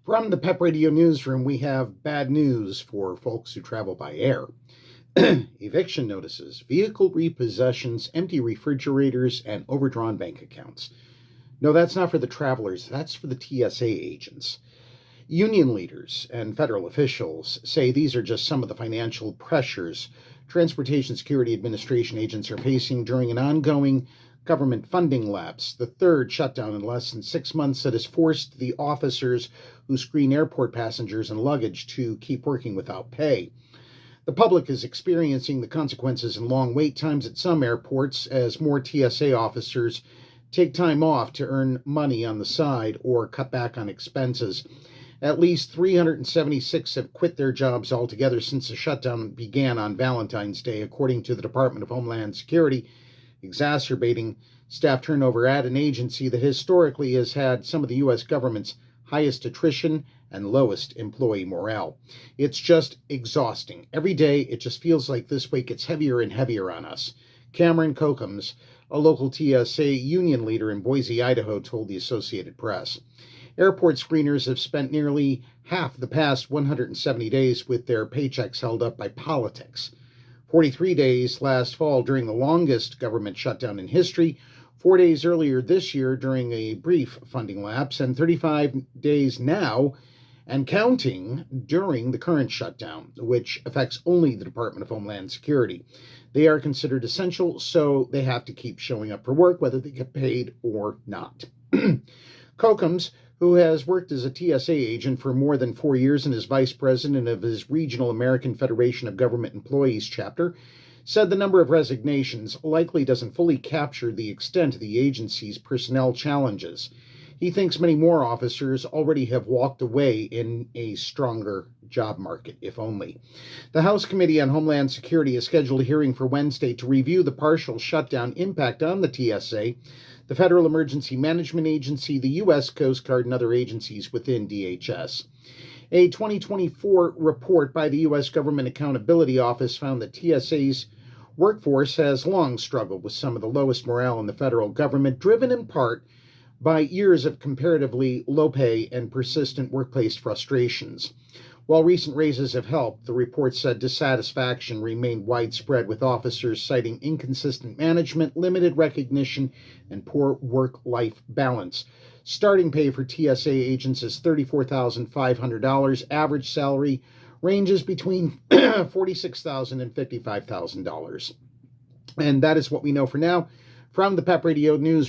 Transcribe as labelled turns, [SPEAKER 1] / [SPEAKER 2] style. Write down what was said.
[SPEAKER 1] From the PEP Radio Newsroom, we have bad news for folks who travel by air. Eviction notices, vehicle repossessions, empty refrigerators, and overdrawn bank accounts. No, that's not for the travelers. That's for the TSA agents. Union leaders and federal officials say these are just some of the financial pressures Transportation Security Administration agents are facing during an ongoing government funding lapse, the third shutdown in less than 6 months that has forced the officers who screen airport passengers and luggage to keep working without pay. The public is experiencing the consequences in long wait times at some airports as more TSA officers take time off to earn money on the side or cut back on expenses. At least 376 have quit their jobs altogether since the shutdown began on Valentine's Day, according to the Department of Homeland Security, exacerbating staff turnover at an agency that historically has had some of the U.S. government's highest attrition and lowest employee morale. It's just exhausting. Every day, it just feels like this weight gets heavier and heavier on us. Cameron Kokums, a local TSA union leader in Boise, Idaho, told the Associated Press. Airport screeners have spent nearly half the past 170 days with their paychecks held up by politics. 43 days last fall during the longest government shutdown in history, 4 days earlier this year during a brief funding lapse, and 35 days now and counting during the current shutdown, which affects only the Department of Homeland Security. They are considered essential, so they have to keep showing up for work, whether they get paid or not. Kokums, who has worked as a TSA agent for more than 4 years and is vice president of his regional American Federation of Government Employees chapter, said the number of resignations likely doesn't fully capture the extent of the agency's personnel challenges. He thinks many more officers already have walked away in a stronger job market, if only. The House Committee on Homeland Security has scheduled a hearing for Wednesday to review the partial shutdown impact on the TSA, the Federal Emergency Management Agency, the U.S. Coast Guard, and other agencies within DHS. A 2024 report by the U.S. Government Accountability Office found that TSA's workforce has long struggled with some of the lowest morale in the federal government, driven in part by years of comparatively low pay and persistent workplace frustrations. While recent raises have helped, the report said dissatisfaction remained widespread, with officers citing inconsistent management, limited recognition, and poor work-life balance. Starting pay for TSA agents is $34,500. Average salary ranges between $46,000 and $55,000. And that is what we know for now. From the PEP Radio News.